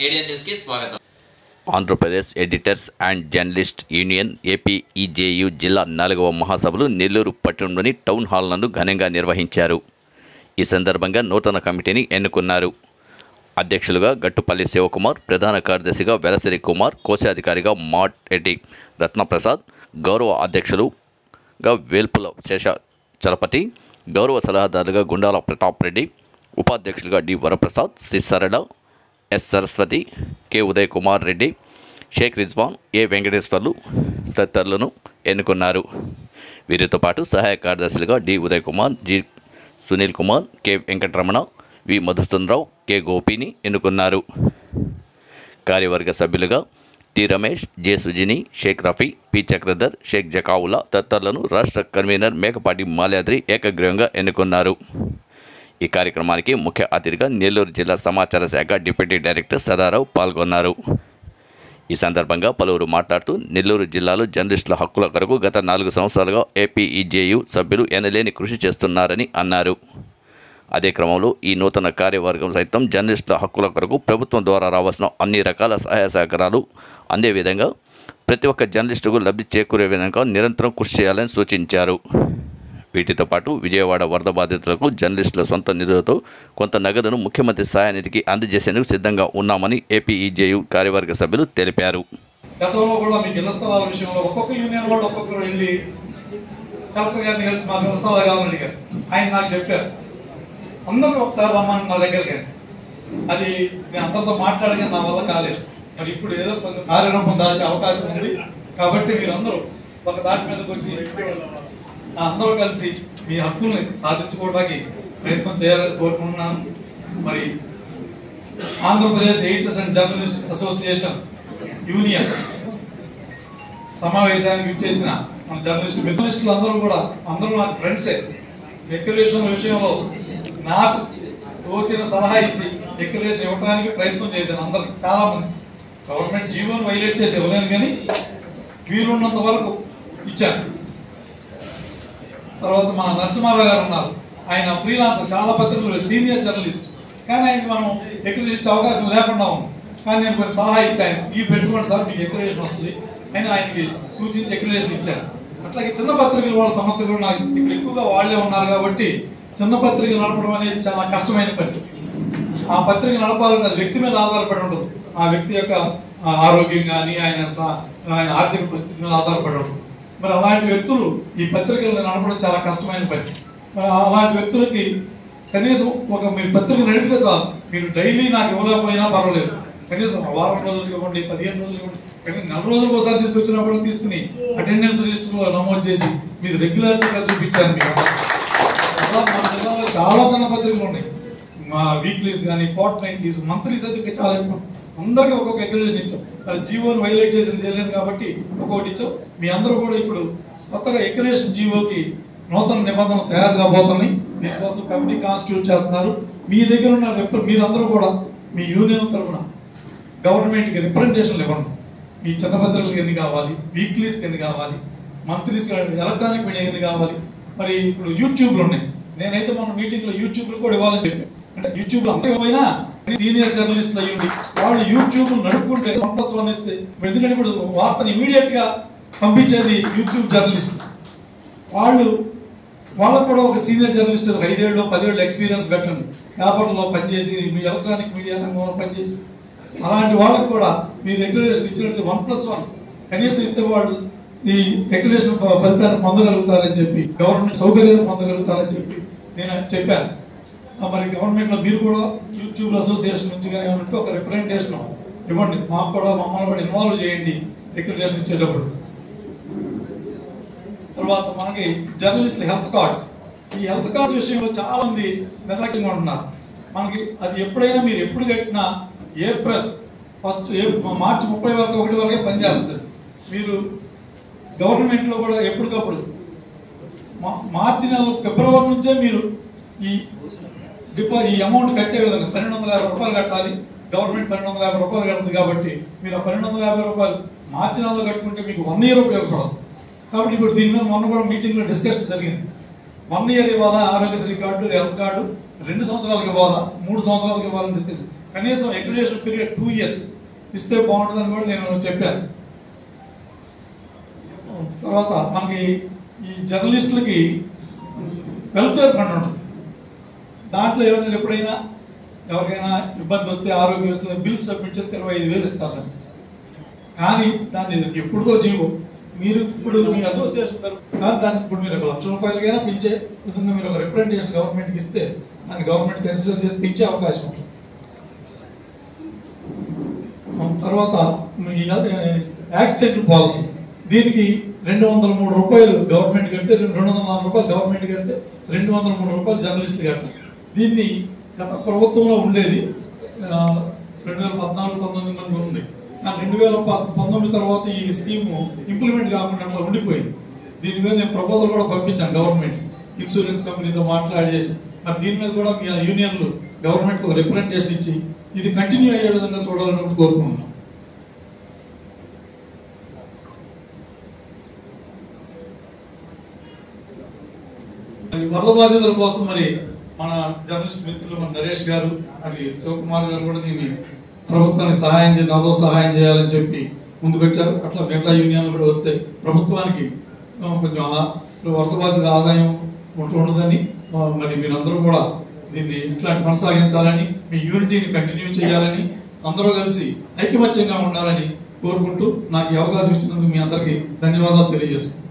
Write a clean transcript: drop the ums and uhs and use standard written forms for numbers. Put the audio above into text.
ఏడియన్ news కి స్వాగతం. Andhra Pradesh editors and journalist union APEJU జిల్లా 4వ మహాసభలు నెల్లూరు పట్టణంలోని టౌన్ హాల్ నందు ఘనంగా నిర్వహించారు. ఈ సందర్భంగా నూతన కమిటీని ఎన్నుకున్నారు. అధ్యక్షులుగా గట్టుపల్లి శివకుమార్, ప్రధాన కార్యదర్శిగా వెలసిరి కుమార్, కోశాధికారిగా మాట్ ఎడ్డి రత్నప్రసాద్, గౌరవ అధ్యక్షులుగా వేల్పుల శేష చలపతి, గౌరవ సలహాదారులుగా గుండాల ప్రతాప్ రెడ్డి, ఉపాధ్యక్షులుగా D Varaprasad, C Sarala, S Saraswati, K Uday Kumar Reddy, Sheikh Rizwan, A Venkateswarlu తదితరులను ఎన్నుకున్నారు. వీరితో పాటు సహాయ కార్యదర్శులుగా D Uday Kumar, G Sunil Kumar, K Venkataramana, V Madhusudhana Rao, K గోపిని ఎన్నుకున్నారు. కార్యవర్గ సభ్యులుగా T Ramesh, J Sujini, Sheikh Rafi, P Chakradhar, Sheikh Zakaullah తదితరులను రాష్ట్ర కన్వీనర్ మేకపాటి మాల్యాద్రి ఏకగ్రీవంగా ఎన్నుకున్నారు. ఈ కార్యక్రమానికి ముఖ్య అతిథిగా నెల్లూరు జిల్లా సమాచార శాఖ డిప్యూటీ డైరెక్టర్ సదారావు పాల్గొన్నారు. ఈ సందర్భంగా పలువురు మాట్లాడుతూ నెల్లూరు జిల్లాలో జర్నలిస్టుల హక్కుల కొరకు గత 4 సంవత్సరాలుగా ఏపీఈజేయు సభ్యులు ఎనలేని కృషి చేస్తున్నారని అన్నారు. అదే క్రమంలో ఈ నూతన కార్యవర్గం సైతం జర్నలిస్టుల హక్కుల కొరకు ప్రభుత్వం ద్వారా రావాల్సిన అన్ని రకాల సహాయ సహకారాలు అందే విధంగా ప్రతి ఒక్క జర్నలిస్టుకు లబ్ధి చేకూరే విధంగా నిరంతరం కృషి చేయాలని సూచించారు. వీటితో పాటు విజయవాడ వరద బాధితులకు జర్నలిస్టుల సొంత నిధులతో కొంత నగదును ముఖ్యమంత్రి సహాయనిధికి అందజేసేందుకు సిద్ధంగా ఉన్నామని ఏపీఈజేయు కార్యవర్గ సభ్యులు తెలిపారు. గతంలో కూడా మీకు ఇళ్ల స్థలాల విషయంలో ఒక్కొక్క యూనియన్ వాళ్ళు ఒక్కొక్కరు వెళ్ళి కలెక్టర్ గారిని కలిసి మాకు ఇళ్ల స్థలాలు కావాలని అడిగారు. ఆయన నాకు చెప్పారు, అందరూ ఒకసారి రమ్మని నా దగ్గరికి. అది నేను అందరితో మాట్లాడగా నా వల్ల కాలేదు. మరి ఇప్పుడు ఏదో కొంచెం కార్యరూపం దాల్చే అవకాశం ఉంది కాబట్టి మీరందరూ ఒక దాటి మీదకి వచ్చి అందరూ కలిసి మీ హక్కుల్ని సాధించుకోవడానికి ప్రయత్నం చేయాలని కోరుకుంటున్నాను. మరి Andhra Pradesh editors and journalist association union సమావేశానికి ఇచ్చేసిన మన జర్నలిస్టులు అందరూ నాకు ఫ్రెండ్సే. డిక్లరేషన్ విషయంలో నాకు వచ్చిన సలహా ఇచ్చి డిక్లరేషన్ ఇవ్వడానికి ప్రయత్నం చేశాను. అందరికి చాలా మంది గవర్నమెంట్ జీవోని వైలేట్ చేసి ఇవ్వలేను కానీ వీలున్నంత వరకు ఇచ్చాను. తర్వాత మన నరసింహారావు గారు ఉన్నారు, ఆయన ఫ్రీలాన్సర్, చాలా పత్రికలు సీనియర్ జర్నలిస్ట్, కానీ ఆయనకి మనం డిక్లరేషన్ ఇచ్చే అవకాశం లేకుండా ఉంది. కానీ నేను కొన్ని సలహా ఇచ్చాను, ఈ పెట్టుకోండి సార్ మీకు డిక్లరేషన్ వస్తుంది అని ఆయనకి సూచించి డిక్లరేషన్ ఇచ్చాను. అట్లాగే చిన్న పత్రికలు వాళ్ళ సమస్యలు నాకు ఇక్కడ ఎక్కువగా వాళ్ళే ఉన్నారు కాబట్టి చిన్న పత్రికలు నడపడం అనేది చాలా కష్టమైన పని. ఆ పత్రిక నడపాలంటే అది వ్యక్తి మీద ఆధారపడి ఉండదు, ఆ వ్యక్తి యొక్క ఆరోగ్యం కానీ ఆయన ఆర్థిక పరిస్థితి మీద ఆధారపడి ఉండదు. మరి అలాంటి వ్యక్తులు ఈ పత్రికలను నడపడం చాలా కష్టమైన పని. మరి అలాంటి వ్యక్తులకి కనీసం మీరు పత్రిక నడిపితే చాలు, మీరు డైలీ నాకు ఇవ్వలేకపోయినా పర్వాలేదు, కనీసం వారం రోజులకి ఇవ్వండి, 15 రోజులకి ఇవ్వండి, కానీ 4 రోజులకు ఒకసారి తీసుకొచ్చినా కూడా తీసుకుని అటెండెన్స్ రిజిస్టర్లో నమోదు చేసి మీరు రెగ్యులారిటీగా చూపించాను. మీకు మన జిల్లాలో చాలా చిన్న పత్రికలు ఉన్నాయి, మా వీక్లీస్ కానీ ఫోర్ట్నైట్లీస్, మంత్లీస్ అయితే చాలా ఎక్కువ. అందరికీ ఒక్కొక్క డిక్లరేషన్ ఇచ్చాం. అది జీవోని వైలేట్ చేసి చేయలేదు కాబట్టి ఒక్కొక్కటి ఇచ్చాం. మీ అందరూ కూడా ఇప్పుడు కొత్తగా డిక్లరేషన్ జీవోకి నూతన నిబంధనలు తయారు కాబోతున్నాయి. దీనికోసం కమిటీ కాన్స్టిట్యూట్ చేస్తున్నారు. మీ దగ్గర ఉన్న మీరందరూ కూడా మీ యూనియన్ తరఫున గవర్నమెంట్కి రిప్రజెంటేషన్లు ఇవ్వండి. మీ చిన్న పత్రికలకు ఎన్ని కావాలి, వీక్లీస్కి ఎన్ని కావాలి, మంత్లీస్ ఎలక్ట్రానిక్ మీడియా ఎన్ని కావాలి. మరి ఇప్పుడు యూట్యూబ్లు ఉన్నాయి, నేనైతే మన మీటింగ్లో యూట్యూబ్లు కూడా ఇవ్వాలని చెప్పాను. అంటే యూట్యూబ్లో అంతే పోయినా సీనియర్ జర్నలిస్టులు అయ్యింది వాళ్ళు యూట్యూబ్ నడుపుకుంటే 1+1 ఇస్తే, ఎందుకంటే ఇప్పుడు వార్తను ఇమీడియట్ గా పంపించేది యూట్యూబ్ జర్నలిస్ట్. వాళ్ళకు కూడా ఒక సీనియర్ జర్నలిస్ట్ 5 ఏళ్ళు 10 ఏళ్ళు ఎక్స్పీరియన్స్ పెట్టండి, పేపర్లో పనిచేసి ఎలక్ట్రానిక్ మీడియా రంగంలో పనిచేసి. అలాంటి వాళ్ళకు కూడా మీరు రెగ్యులేషన్ ఇచ్చినట్టు 1+1 కనీసం ఇస్తే వాళ్ళు ఈ రెగ్యులేషన్ ఫలితాన్ని పొందగలుగుతారని చెప్పి, గవర్నమెంట్ సౌకర్యాలు పొందగలుగుతారని చెప్పి నేను చెప్పాను. మరి గవర్నమెంట్లో మీరు కూడా యూట్యూబ్ అసోసియేషన్ నుంచి కానీ ఏమంటే ఒక రిప్రజెంటేషన్ ఇవ్వండి, మాకు కూడా మమ్మల్ని కూడా ఇన్వాల్వ్ చేయండి రిక్రూటేషన్ ఇచ్చేటప్పుడు. తర్వాత మనకి జర్నలిస్ట్ హెల్త్ కార్డ్స్, ఈ హెల్త్ కార్డ్స్ విషయంలో చాలా మంది నిర్లక్ష్యంగా ఉంటున్నారు. మనకి అది ఎప్పుడైనా మీరు ఎప్పుడు కట్టినా ఏప్రిల్ 1 మార్చి 30 వరకు 1 వరకే పనిచేస్తుంది. మీరు గవర్నమెంట్లో కూడా ఎప్పటికప్పుడు మార్చి నెల ఫిబ్రవరి నుంచే మీరు ఈ అమౌంట్ కట్టే విధంగా 1250 రూపాయలు కట్టాలి. గవర్నమెంట్ 1250 రూపాయలు కడుతుంది కాబట్టి మీరు ఆ 1250 రూపాయలు మార్చి నెలలో కట్టుకుంటే మీకు 1 ఇయర్ ఉపయోగపడదు. కాబట్టి ఇప్పుడు దీని మీద మొన్న కూడా మీటింగ్లో డిస్కషన్ జరిగింది. 1 ఇయర్ ఇవ్వాలా ఆరోగ్యశ్రీ కార్డు, హెల్త్ కార్డు, 2 సంవత్సరాలకు ఇవ్వాలా, 3 సంవత్సరాలకు ఇవ్వాలని డిస్కషన్. కనీసం అక్రిడిటేషన్ పీరియడ్ 2 years ఇస్తే బాగుంటుందని కూడా నేను చెప్పాను. తర్వాత మనకి ఈ జర్నలిస్టులకి వెల్ఫేర్ ఫండ్ ఉంటుంది. దాంట్లో ఏమైనా ఎప్పుడైనా ఎవరికైనా ఇబ్బంది వస్తే, ఆరోగ్యం వస్తే బిల్స్ సబ్మిట్ చేస్తే 25,000 ఇస్తారు. కానీ దాన్ని ఎప్పుడుదో జీవో మీరు ఇప్పుడు మీ అసోసియేషన్ కానీ దాన్ని ఇప్పుడు మీరు ₹1,00,000 పెంచే విధంగా మీరు ఒక రిప్రజెంటేషన్ గవర్నమెంట్కి ఇస్తే దాన్ని గవర్నమెంట్ కన్సిడర్ చేసి పెంచే అవకాశం ఉంటుంది. తర్వాత యాక్సిడెంటల్ పాలసీ, దీనికి ₹203 గవర్నమెంట్ కడితే, ₹204 గవర్నమెంట్ కడితే ₹203 జర్నలిస్టులు కట్టాలి. దీన్ని గత ప్రభుత్వంలో ఉండేది 2014-19 మంది ఉంది. కానీ 2019 తర్వాత ఈ స్కీము ఇంప్లిమెంట్ కాకుండా అట్లా ఉండిపోయింది. దీని మీద నేను ప్రపోజల్ కూడా పంపించాను గవర్నమెంట్, ఇన్సూరెన్స్ కంపెనీతో మాట్లాడేసి. మరి దీని మీద కూడా మీ యూనియన్లు గవర్నమెంట్కి ఒక రిప్రజెంటేషన్ ఇచ్చి ఇది కంటిన్యూ అయ్యే విధంగా చూడాలని కోరుకుంటున్నాం. వరద బాధితుల కోసం మరి మన జర్నలిస్ట్ మిత్రులు మన నరేష్ గారు మరి శివకుమార్ గారు కూడా దీన్ని ప్రభుత్వానికి సహాయం చేయాలని చెప్పి ముందుకొచ్చారు. అట్లా మిగతా యూనియన్లు కూడా వస్తే ప్రభుత్వానికి కొంచెం వరద బాధితుల ఆదాయం ఉండదని, మరి మీరందరూ కూడా దీన్ని ఇట్లాంటి కొనసాగించాలని, మీ యూనిటీని కంటిన్యూ చేయాలని, అందరూ కలిసి ఐకమత్యంగా ఉండాలని కోరుకుంటూ నాకు ఈ అవకాశం ఇచ్చినందుకు మీ అందరికీ ధన్యవాదాలు తెలియజేస్తున్నాను.